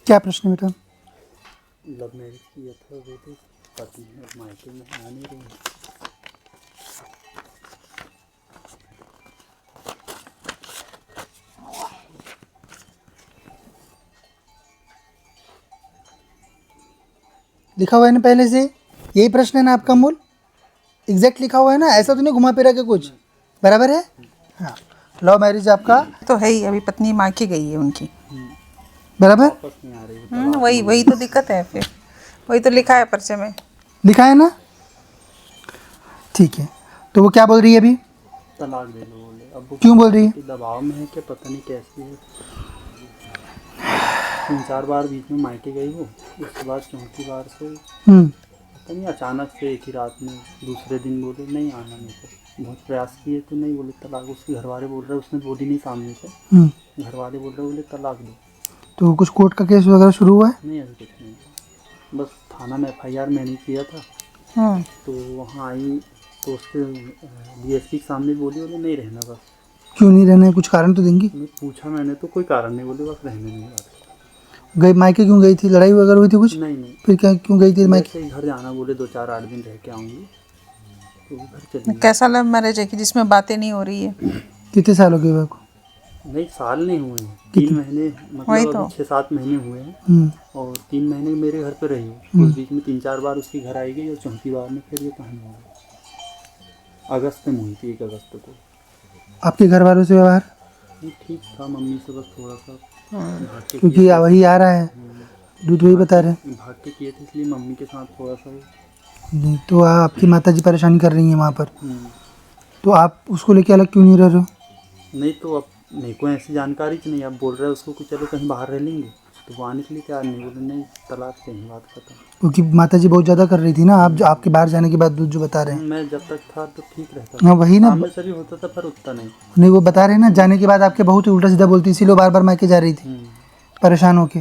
क्या प्रश्न है बेटा? लव मैरिज किया था, वो तो पति और मायके में आ नहीं रही। लिखा हुआ है ना पहले से, यही प्रश्न है ना आपका मूल? एग्जैक्ट लिखा हुआ है ना, ऐसा तो नहीं घुमा फिरा के कुछ? बराबर है। हाँ, लव मैरिज आपका तो है ही, अभी पत्नी मायके गई है उनकी। बराबर वापस नहीं आ रही, वो तलाक वही वही तो दिक्कत है, फिर वही तो लिखा है पर्चे में। लिखा है ना? ठीक है, तो वो क्या बोल रही है अभी? तलाक दे दो बोले। अब वो क्यों बोल रही है? कि दबाव में है कि पता नहीं कैसी है। 3-4 बार बीच में मायके गई वो, उसके बाद चौथी बार से पता नहीं अचानक से एक ही रात में दूसरे दिन बोले नहीं आना, नहीं तो बहुत प्रयास किए तो नहीं, बोले तलाक। उसके घर वाले बोल रहे, उसने बोली नहीं सामने से, घर वाले बोल रहे बोले तलाक दो। तो कुछ कोर्ट का केस वगैरह शुरू हुआ है? नहीं अभी कुछ नहीं, बस थाना में FIR मैंने किया था। तो वहाँ आई तो उसके DSP के सामने बोली, बोले नहीं रहना बस। क्यों नहीं रहना है, कुछ कारण तो देंगी? मैं पूछा मैंने तो कोई कारण नहीं, बोले बस रहने नहीं बात। गई मायके क्यों गई थी? लड़ाई वगैरह हुई थी कुछ? नहीं फिर क्या, क्यों गई थी मायके? वैसे ही घर जाना बोले, 2-4 8 दिन रह के आऊँगी, तो घर चली गई। कैसा लव मैरिज है कि जिसमें बातें नहीं हो रही है? कितने साल हो गए आपको? नहीं साल नहीं हुए हैं, 3 महीने, वही मतलब तो। अभी 6-7 महीने हुए हैं। और 3 महीने मेरे घर पे रही हूँ। उस बीच में 3-4 बार उसकी घर आई गई, और चौथी बार में फिर ये कहानी हो गई। अगस्त में हुई थी, 1 अगस्त को। आपके घर वालों से व्यवहार? नहीं, ठीक था, मम्मी से बस थोड़ा सा भाग के क्योंकि किए थे। वही आ रहा है, दूध वही बता रहे हैं। भाग के किए थे, इसलिए मम्मी के साथ थोड़ा सा। नहीं तो आपकी माताजी परेशानी कर रही हैं वहाँ पर, हम्म। तो आप उसको लेके अलग क्यों नहीं रह रहे हो? नहीं तो अब मेरे को ऐसी जानकारी तो नहीं, अब बोल रहे हैं उसको कि चलो कहीं बाहर रह लेंगे, तो वो आने के लिए तैयार नहीं, बोले नहीं तलाक से ही बात खत्म। क्योंकि माताजी बहुत ज़्यादा कर रही थी ना, आप जो आपके बाहर जाने के बाद जो बता रहे हैं। मैं जब तक था तो ठीक रहता हाँ था, वही ना, सामने से भी होता था पर उतना नहीं। नहीं वो बता रहे हैं ना, जाने के बाद आपके बहुत ही उल्टा सीधा बोलती, इसीलिए बार बार मायके जा रही थी परेशान होके।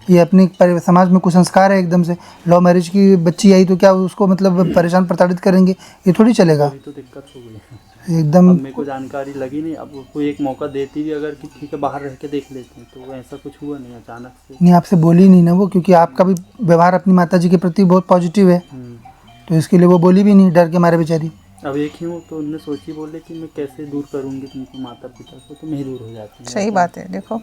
ये अपने समाज में कुसंस्कार है एकदम से। लव मैरिज की बच्ची आई तो क्या उसको मतलब परेशान प्रताड़ित करेंगे? ये थोड़ी चलेगा अभी तो दिक्कत हो गई है। एकदम। अब मेरे को जानकारी लगी नहीं, अब उसको एक मौका देती भी अगर कि ठीक है बाहर रह के देख लेते हैं, तो ऐसा कुछ हुआ नहीं अचानक से। नहीं आपसे बोली नहीं ना वो, क्योंकि आपका भी व्यवहार अपनी माताजी के प्रति बहुत पॉजिटिव है, तो इसके लिए वो बोली भी नहीं, डर के मारे बेचारी। अब एक ही हूँ तो उनने सोची, बोले कि मैं कैसे दूर करूँगी तुमको माता पिता को, तो मैं ही दूर हो जाती हूँ। सही बात है, देखो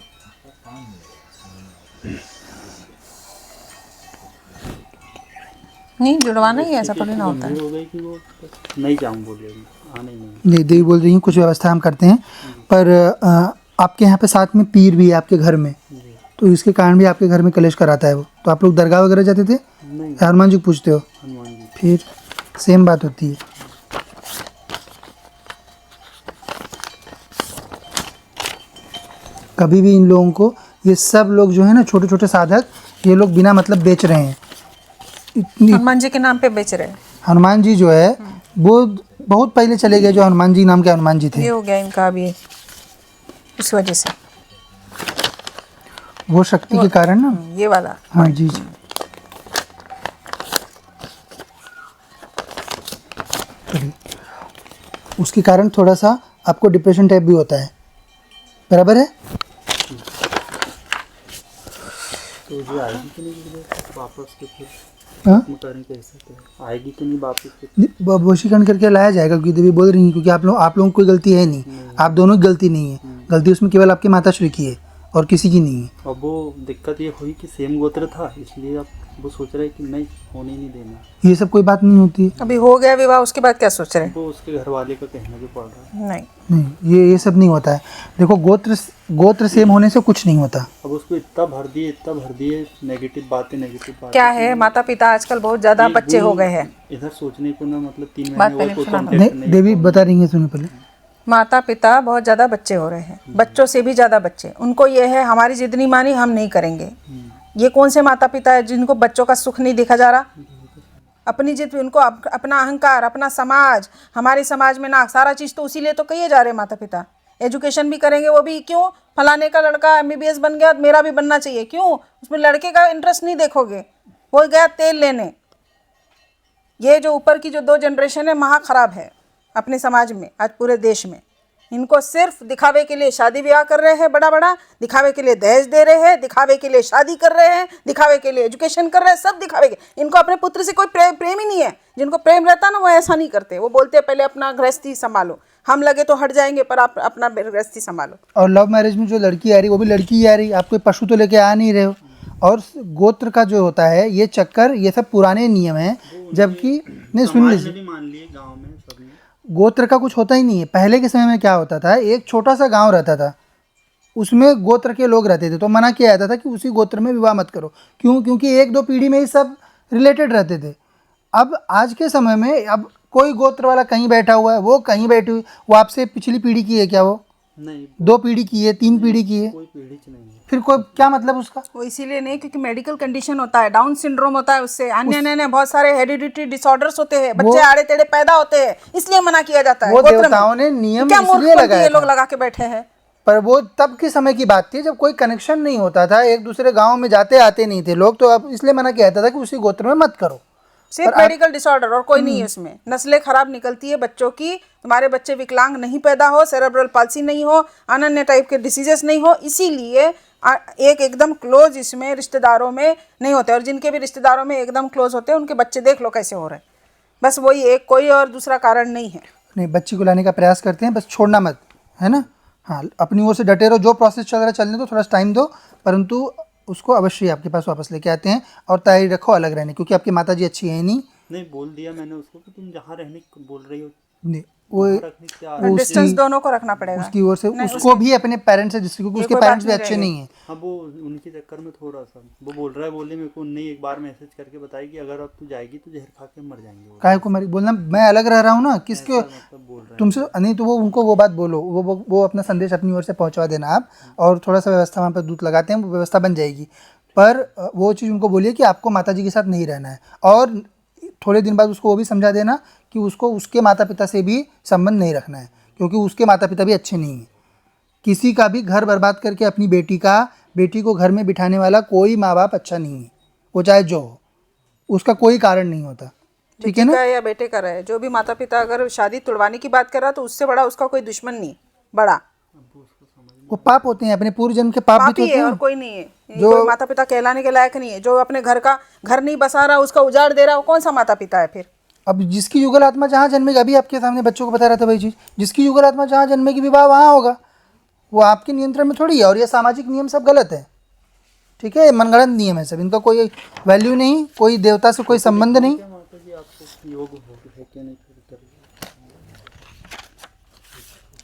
नहीं जुड़वाना ही ऐसा थोड़ी ना होता है। हो गई कि वो नहीं जाऊँ, बोले आने नहीं। नहीं देवी बोल रही हूँ कुछ व्यवस्था हम करते हैं, पर आपके यहाँ पे साथ में पीर भी है आपके घर में, तो इसके कारण भी आपके घर में कलेश कराता है वो। तो आप लोग दरगाह वगैरह जाते थे? नहीं, हनुमान जी को पूछते हो? हनुमान जी। फिर सेम बात होती है। कभी भी इन लोगों को, ये सब लोग जो है ना छोटे छोटे साधक, ये लोग बिना मतलब बेच रहे हैं। इतनी हनुमान जी के नाम पे बेच रहे हैं। हनुमान जी जो है वो बहुत पहले चले गए, जो हनुमान जी नाम के हनुमान जी थे। ये हो गया इनका अभी इस वजह से, वो शक्ति के कारण ना। ये वाला। हाँ जी जी। उसके कारण थोड़ा सा आपको डिप्रेशन टाइप भी होता है, बराबर है? तो जो आएगी तो नहीं वापस के फिर हाँ, करें कैसे, तो आएगी तो नहीं वापस के। वशीकरण करके लाया जाएगा, क्योंकि देवी बोल रही है, क्योंकि आप लोगों की कोई गलती है नहीं, आप दोनों की गलती नहीं है। गलती उसमें केवल आपकी माताश्री की है और किसी की नहीं है। अब वो दिक्कत ये हुई कि सेम गोत्र था, इसलिए अब वो सोच रहे कि नहीं होने ही नहीं देना। ये सब कोई बात नहीं होती है। अभी हो गया विवाह, उसके बाद क्या सोच रहे हैं? वो उसके घर वाले का कहना भी पड़ रहा है। नहीं नहीं, ये सब नहीं होता है। देखो गोत्र सेम होने से कुछ नहीं होता। अब उसको इतना भर दिए नेगेटिव बातें। क्या है, माता पिता आजकल बहुत ज्यादा बच्चे हो गए हैं। इधर सोचने को ना, मतलब 3 बात महीने पहले कोई सुना ना। कांटेक्ट नहीं देवी बता रही है, सुनो पहले। माता पिता बहुत ज़्यादा बच्चे हो रहे हैं, बच्चों से भी ज़्यादा बच्चे। उनको ये है हमारी जिद नहीं मानी, हम नहीं करेंगे। ये कौन से माता पिता है जिनको बच्चों का सुख नहीं देखा जा रहा? अपनी जिद, उनको अपना अहंकार, अपना समाज, हमारे समाज में ना सारा चीज़ तो उसी लिए तो कहिए जा रहे माता पिता। एजुकेशन भी करेंगे, वो भी क्यों? फलाने का लड़का MBBS बन गया, मेरा भी बनना चाहिए। क्यों? उसमें लड़के का इंटरेस्ट नहीं देखोगे, वो गया तेल लेने। ये जो ऊपर की जो 2 जनरेशन है, महा खराब है अपने समाज में, आज पूरे देश में। इनको सिर्फ दिखावे के लिए शादी ब्याह कर रहे हैं, बड़ा बड़ा दिखावे के लिए दहेज दे रहे हैं, दिखावे के लिए शादी कर रहे हैं, दिखावे के लिए एजुकेशन कर रहे हैं, सब दिखावे के। इनको अपने पुत्र से कोई प्रेम ही नहीं है। जिनको प्रेम रहता ना वो ऐसा नहीं करते, वो बोलते हैं पहले अपना गृहस्थी संभालो, हम लगे तो हट जाएंगे पर आप अपना गृहस्थी संभालो। और लव मैरिज में जो लड़की आ रही वो भी लड़की ही आ रही, आप कोई पशु तो लेके आ नहीं रहे हो। और गोत्र का जो होता है ये चक्कर, ये सब पुराने नियम हैं, जबकि नहीं सुन लीजिए, भी मान लिए गांव में सब में गोत्र का कुछ होता ही नहीं है। पहले के समय में क्या होता था, एक छोटा सा गांव रहता था, उसमें गोत्र के लोग रहते थे, तो मना किया जाता था कि उसी गोत्र में विवाह मत करो। क्यों? क्योंकि एक दो पीढ़ी में ही सब रिलेटेड रहते थे। अब आज के समय में अब कोई गोत्र वाला कहीं बैठा हुआ है, वो कहीं बैठी हुई, वो आपसे पिछली पीढ़ी की है क्या? वो नहीं, 2 पीढ़ी की है, 3 पीढ़ी की है, कोई पीढ़ी च नहीं है। फिर कोई क्या मतलब उसका? वो इसीलिए नहीं, क्योंकि मेडिकल कंडीशन होता है, डाउन सिंड्रोम होता है, उससे अन्य बहुत सारे हेरिडिटरी डिसऑर्डर्स होते हैं, बच्चे आड़े टेढ़े पैदा होते हैं, इसलिए मना किया जाता है। वो गोत्र में। देवताओं ने नियम क्या इसलिए मूर्खपंथी लगाया ये लोग था। लगा के बैठे हैं। पर वो तब के समय की बात थी जब कोई कनेक्शन नहीं होता था, एक दूसरे गांव में जाते आते नहीं थे लोग, तो अब इसलिए मना किया जाता था कि उसी गोत्र में मत करो। सिर्फ मेडिकल डिसऑर्डर और कोई नहीं है उसमें। नस्लें खराब निकलती है बच्चों की, तुम्हारे बच्चे विकलांग नहीं पैदा हो, सेरेब्रल पाल्सी नहीं हो, अनन्य टाइप के डिसीजेस नहीं हो, इसीलिए एक एकदम क्लोज इसमें रिश्तेदारों में नहीं होते। और जिनके भी रिश्तेदारों में एकदम क्लोज होते हैं उनके बच्चे देख लो कैसे हो रहे हैं। बस वही एक, कोई और दूसरा कारण नहीं है। नहीं, बच्ची को लाने का प्रयास करते हैं, बस छोड़ना मत, है ना। हाँ, अपनी ओर से डटे रहो, जो प्रोसेस चल रहा है चलने दो, थोड़ा टाइम दो, परंतु उसको अवश्य आपके पास वापस लेके आते हैं। और तैयारी रखो अलग रहने, क्योंकि आपकी माता जी अच्छी है नहीं। नहीं, बोल दिया मैंने उसको कि तुम जहाँ रहने को बोल रही हो नहीं, वो रखने क्या डिस्टेंस दोनों को रखना पड़ेगा उसकी ओर से उसको भी अपने पेरेंट्स से, जिससे क्योंकि उसके पेरेंट्स भी अच्छे नहीं हैं। हाँ, वो उनके चक्कर में थोड़ा सा वो बोल रहा है, बोले मेरे को नहीं, एक बार मैसेज करके बताई कि अगर अब तू जाएगी तो जहर खा के मर जाएंगे वो। काहे को मरी बोलना, मैं अलग रह रहा हूँ ना, किसके मतलब बोल रहा है तुमसे नहीं, तो वो उनको वो बात बोलो, वो अपना संदेश अपनी ओर से पहुंचवा देना आप, और थोड़ा सा व्यवस्था वहाँ पर दूत लगाते हैं, वो व्यवस्था बन जाएगी। पर वो चीज़ उनको बोलिए कि आपको माताजी के साथ नहीं रहना है, और थोड़े दिन बाद उसको वो भी समझा देना कि उसको उसके माता पिता से भी संबंध नहीं रखना है, क्योंकि उसके माता पिता भी अच्छे नहीं हैं। किसी का भी घर बर्बाद करके अपनी बेटी को घर में बिठाने वाला कोई माँ बाप अच्छा नहीं है, वो चाहे जो हो, उसका कोई कारण नहीं होता। ठीक है ना। या बेटे का रहे, जो भी माता पिता अगर शादी तुड़वाने की बात कर रहा तो उससे बड़ा उसका कोई दुश्मन नहीं बड़ा। वो पाप होते हैं, अपने पूर्व जन्म के पाप भी तो पापी होते है और हैं। कोई नहीं है। जो कोई माता पिता कहलाने के लायक नहीं है। जो अपने घर नहीं बसा रहा, उसका उजाड़ दे रहा, वो कौन सा माता पिता है फिर? अब जिसकी युगल आत्मा जहाँ जन्मेगी, अभी आपके सामने बच्चों को बता रहा था वही चीज़, जिसकी युगल आत्मा जहाँ जन्मेगी विवाह वहाँ होगा, वो आपके नियंत्रण में थोड़ी है। और ये सामाजिक नियम सब गलत है, ठीक है, मनगढ़ंत नियम है सब, इनका कोई वैल्यू नहीं, कोई देवता से कोई संबंध नहीं। माता जी आपको योग है क्या नहीं कर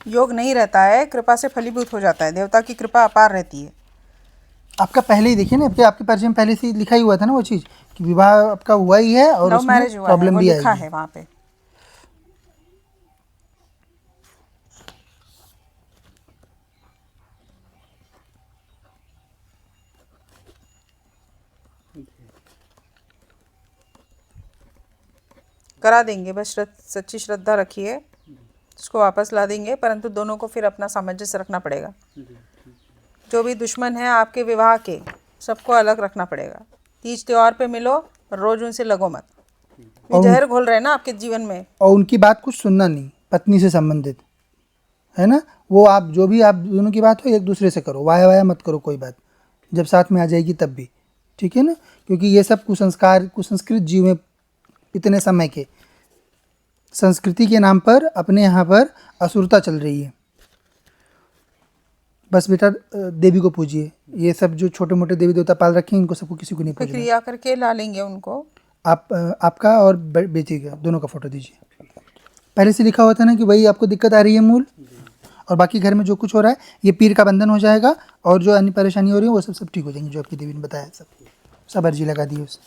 योग नहीं रहता है, कृपा से फलीभूत हो जाता है। देवता की कृपा अपार रहती है। आपका पहले ही देखिए ना, आपके परिचय में पहले से ही लिखा ही हुआ था ना वो चीज़ कि विवाह आपका हुआ ही है और लव मैरिज उसमें हुआ है, प्रॉब्लम वो भी लिखा आएगी। है वहाँ पे। करा देंगे, बस सच्ची श्रद्धा रखिए, उसको वापस ला देंगे, परंतु दोनों को फिर अपना सामंजस्य रखना पड़ेगा। जो भी दुश्मन है आपके विवाह के, सबको अलग रखना पड़ेगा। तीज त्योहार पे मिलो, रोज उनसे लगो मत। ये जहर घोल रहे हैं ना आपके जीवन में। और उनकी बात कुछ सुनना नहीं, पत्नी से संबंधित, है ना। वो आप जो भी आप दोनों की बात हो एक दूसरे से करो, वाया मत करो कोई बात, जब साथ में आ जाएगी तब भी, ठीक है ना। क्योंकि ये सब कुसंस्कृत जीव हैं, इतने समय के संस्कृति के नाम पर अपने यहाँ पर असुरता चल रही है। बस बेटा देवी को पूजिए, ये सब जो छोटे मोटे देवी देवता पाल रखे हैं इनको सबको किसी को नहीं पूजना। क्रिया करके ला लेंगे उनको। आपका और बेटी का दोनों का फोटो दीजिए। पहले से लिखा हुआ था ना कि भाई आपको दिक्कत आ रही है मूल, और बाकी घर में जो कुछ हो रहा है ये पीर का बंधन हो जाएगा, और जो अन्य परेशानी हो रही है वो सब ठीक हो जाएंगी, जो आपकी देवी ने बताया सब अर्जी लगा दी उस।